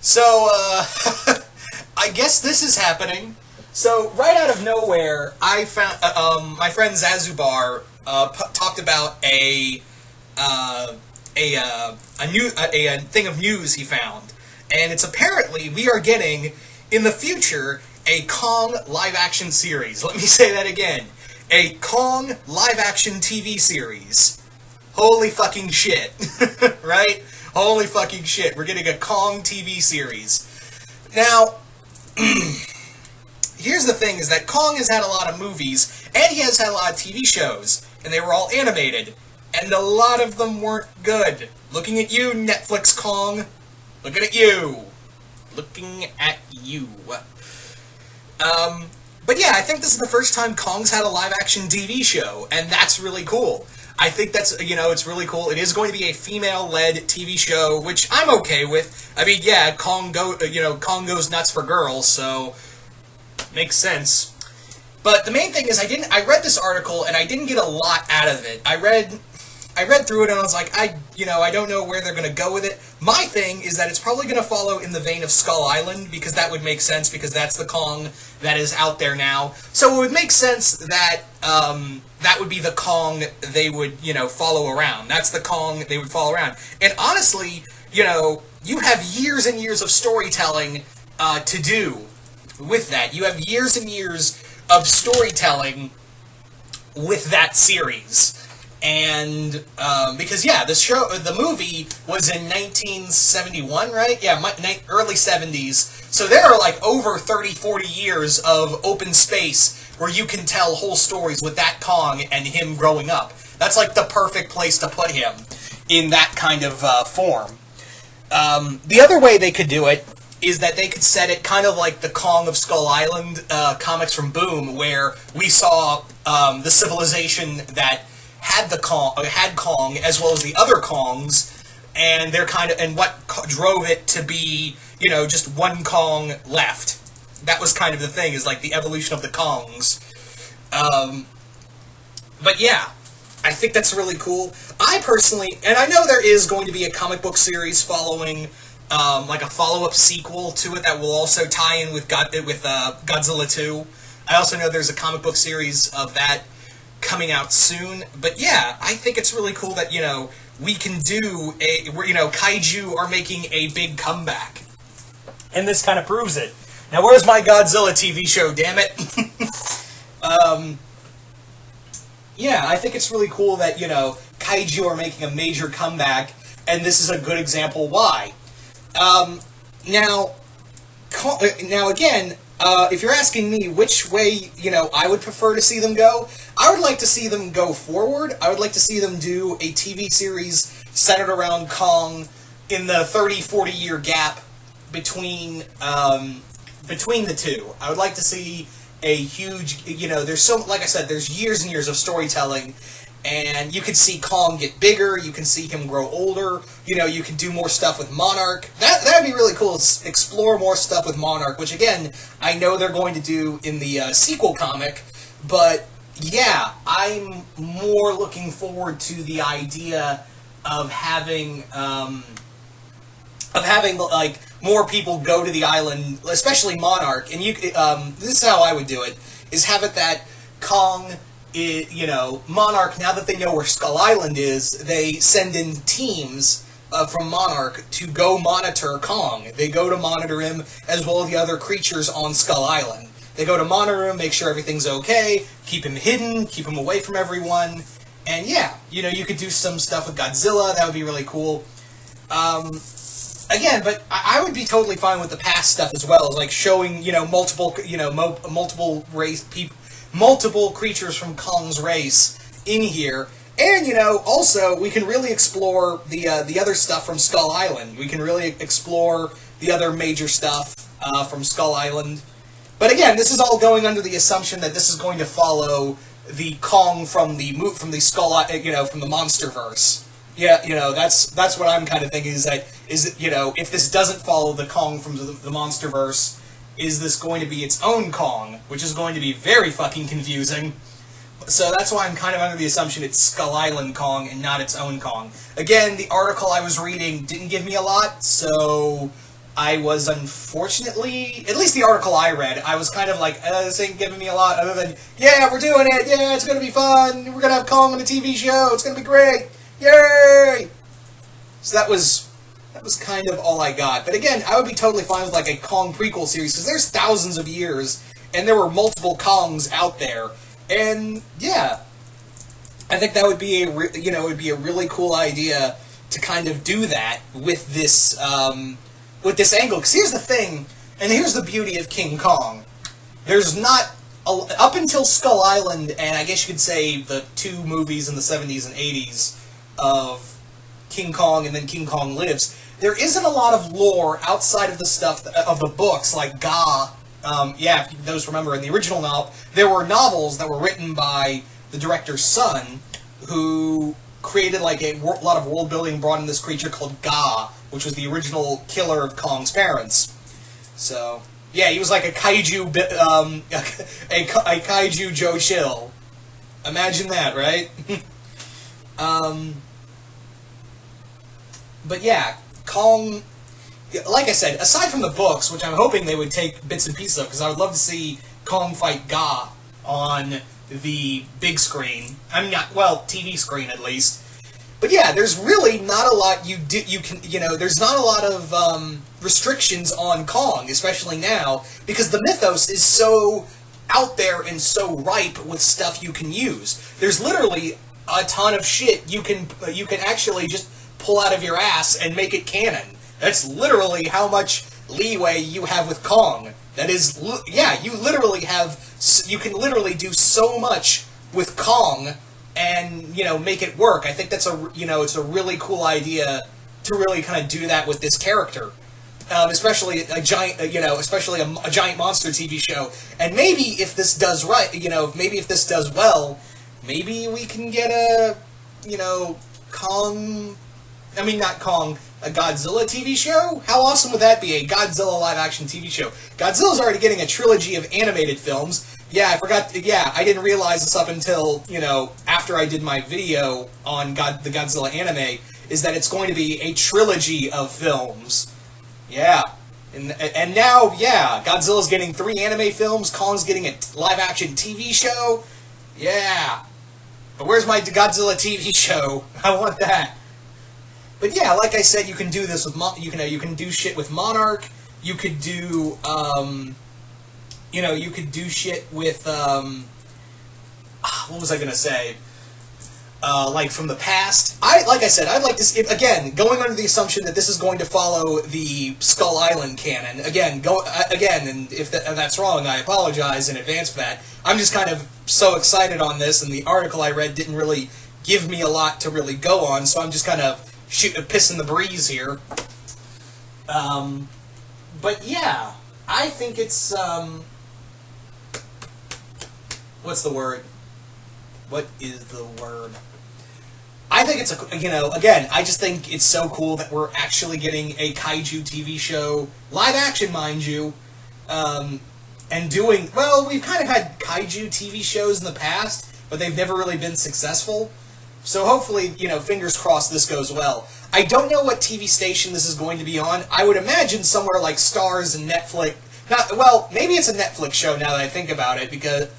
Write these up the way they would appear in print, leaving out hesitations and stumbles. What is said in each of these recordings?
So, I guess this is happening. So, right out of nowhere, I found my friend Zazubar talked about a thing of news he found, and it's apparently we are getting in the future a Kong live action series. Let me say that again: a Kong live action TV series. Holy fucking shit, right? Holy fucking shit! We're getting a Kong TV series. Now, here's the thing: is that Kong has had a lot of movies, and he has had a lot of TV shows, and they were all animated, and a lot of them weren't good. Looking at you, Netflix Kong. Looking at you. Looking at you. But yeah, I think this is the first time Kong's had a live-action TV show, and that's really cool. I think that's, it's really cool. It is going to be a female-led TV show, which I'm okay with. I mean, yeah, Kong goes nuts for girls, so makes sense. But the main thing is I read this article and I didn't get a lot out of it. I read through it and I was like, I don't know where they're going to go with it. My thing is that it's probably going to follow in the vein of Skull Island, because that would make sense, because that's the Kong that is out there now. So it would make sense that that would be the Kong they would, follow around. That's the Kong they would follow around. And honestly, you have years and years of storytelling to do with that. You have years and years of storytelling with that series. And, because, yeah, the movie was in 1971, right? Yeah, early 70s. So there are, over 30, 40 years of open space where you can tell whole stories with that Kong and him growing up. That's, the perfect place to put him in that kind of, form. The other way they could do it is that they could set it kind of like the Kong of Skull Island, comics from Boom, where we saw, the civilization that had Kong as well as the other Kongs, and what drove it to be, just one Kong left. That was kind of the thing, is the evolution of the Kongs. But yeah, I think that's really cool. I personally, and I know there is going to be a comic book series following, a follow-up sequel to it that will also tie in with Godzilla 2. I also know there's a comic book series of that coming out soon, but yeah, I think it's really cool that, we can do kaiju are making a big comeback. And this kind of proves it. Now, where's my Godzilla TV show, damn it? Yeah, I think it's really cool that, kaiju are making a major comeback, and this is a good example why. Now again, if you're asking me which way, I would prefer to see them go, I would like to see them go forward. I would like to see them do a TV series centered around Kong in the 30, 40-year gap between the two. I would like to see a huge, like I said, there's years and years of storytelling, and you can see Kong get bigger, you can see him grow older, you can do more stuff with Monarch. That'd be really cool, explore more stuff with Monarch, which again, I know they're going to do in the sequel comic, but yeah, I'm more looking forward to the idea of having more people go to the island, especially Monarch, and this is how I would do it, is have it that Kong, Monarch, now that they know where Skull Island is, they send in teams from Monarch to go monitor Kong. They go to monitor him, as well as the other creatures on Skull Island. They go to monitor him, make sure everything's okay, keep him hidden, keep him away from everyone, and yeah, you could do some stuff with Godzilla, that would be really cool. Again, but I would be totally fine with the past stuff as well, like showing, multiple creatures from Kong's race in here. And, also, we can really explore the other stuff from Skull Island. We can really explore the other major stuff from Skull Island. But again, this is all going under the assumption that this is going to follow the Kong from the Skull, from the MonsterVerse. Yeah, that's what I'm kind of thinking, is if this doesn't follow the Kong from the MonsterVerse, is this going to be its own Kong, which is going to be very fucking confusing. So that's why I'm kind of under the assumption it's Skull Island Kong and not its own Kong. Again, the article I was reading didn't give me a lot, so I was unfortunately, at least the article I read, I was kind of like, this ain't giving me a lot other than, yeah, we're doing it, yeah, it's gonna be fun, we're gonna have Kong on a TV show, it's gonna be great, yay! So that was kind of all I got. But again, I would be totally fine with like a Kong prequel series, because there's thousands of years, and there were multiple Kongs out there, and yeah, I think that would be it would be a really cool idea to kind of do that with this angle. Because here's the thing, and here's the beauty of King Kong. There's not, up until Skull Island, and I guess you could say the two movies in the 70s and 80s of King Kong and then King Kong Lives, there isn't a lot of lore outside of the stuff, of the books, like Ga. If you those remember, in the original novel, there were novels that were written by the director's son, who created like a lot of world building, brought in this creature called Ga, which was the original killer of Kong's parents. So yeah, he was like a kaiju, a kaiju Joe Chill. Imagine that, right? But yeah, Kong. Like I said, aside from the books, which I'm hoping they would take bits and pieces of, because I would love to see Kong fight Ga on the big screen. I mean, TV screen at least. But yeah, there's really not a lot there's not a lot of restrictions on Kong, especially now, because the mythos is so out there and so ripe with stuff you can use. There's literally a ton of shit you can actually just pull out of your ass and make it canon. That's literally how much leeway you have with Kong. That is, yeah, you can literally do so much with Kong and, make it work. I think that's it's a really cool idea to really kind of do that with this character. Especially a giant, especially a giant monster TV show. And maybe if this does right, maybe if this does well, maybe we can get a Godzilla TV show? How awesome would that be, a Godzilla live-action TV show? Godzilla's already getting a trilogy of animated films. Yeah, I forgot, I didn't realize this up until, after I did my video on the Godzilla anime, is that it's going to be a trilogy of films. Yeah. And now, yeah, Godzilla's getting 3 anime films, Kong's getting a live-action TV show. Yeah. But where's my Godzilla TV show? I want that. But yeah, like I said, you can do this with you can do shit with Monarch. You could do you could do shit with what was I gonna say? Like from the past. Like I said, I'd like to see, again, going under the assumption that this is going to follow the Skull Island canon. Again, and if that's wrong, I apologize in advance for that. I'm just kind of so excited on this, and the article I read didn't really give me a lot to really go on, so I'm just kind of shooting a piss in the breeze here. But yeah, I think it's, what's the word? What is the word? I think it's again, I just think it's so cool that we're actually getting a kaiju TV show, live action, mind you, and doing, well, we've kind of had kaiju TV shows in the past, but they've never really been successful. So hopefully, fingers crossed this goes well. I don't know what TV station this is going to be on. I would imagine somewhere like Starz and Netflix. Maybe it's a Netflix show now that I think about it, because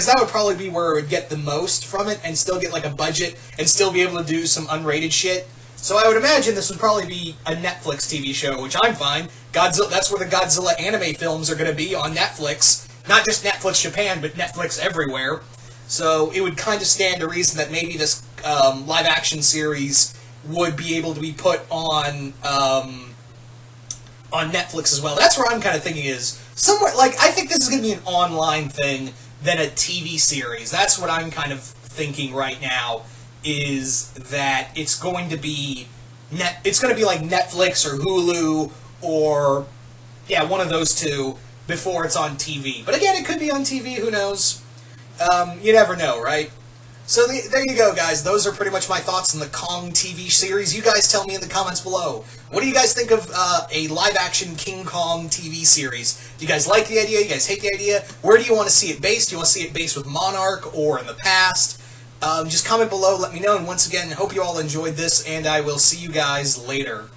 that would probably be where it would get the most from it and still get like a budget and still be able to do some unrated shit. So I would imagine this would probably be a Netflix TV show, which I'm fine. Godzilla, that's where the Godzilla anime films are going to be, on Netflix. Not just Netflix Japan, but Netflix everywhere. So it would kind of stand to reason that maybe this live-action series would be able to be put on Netflix as well. That's where I'm kind of thinking is, somewhere, like, I think this is going to be an online thing than a TV series. That's what I'm kind of thinking right now, is that it's going to be like Netflix or Hulu or, yeah, one of those two before it's on TV. But again, it could be on TV, who knows? You never know, right? So there you go, guys. Those are pretty much my thoughts on the Kong TV series. You guys tell me in the comments below. What do you guys think of a live-action King Kong TV series? Do you guys like the idea? You guys hate the idea? Where do you want to see it based? Do you want to see it based with Monarch or in the past? Just comment below, let me know. And once again, hope you all enjoyed this, and I will see you guys later.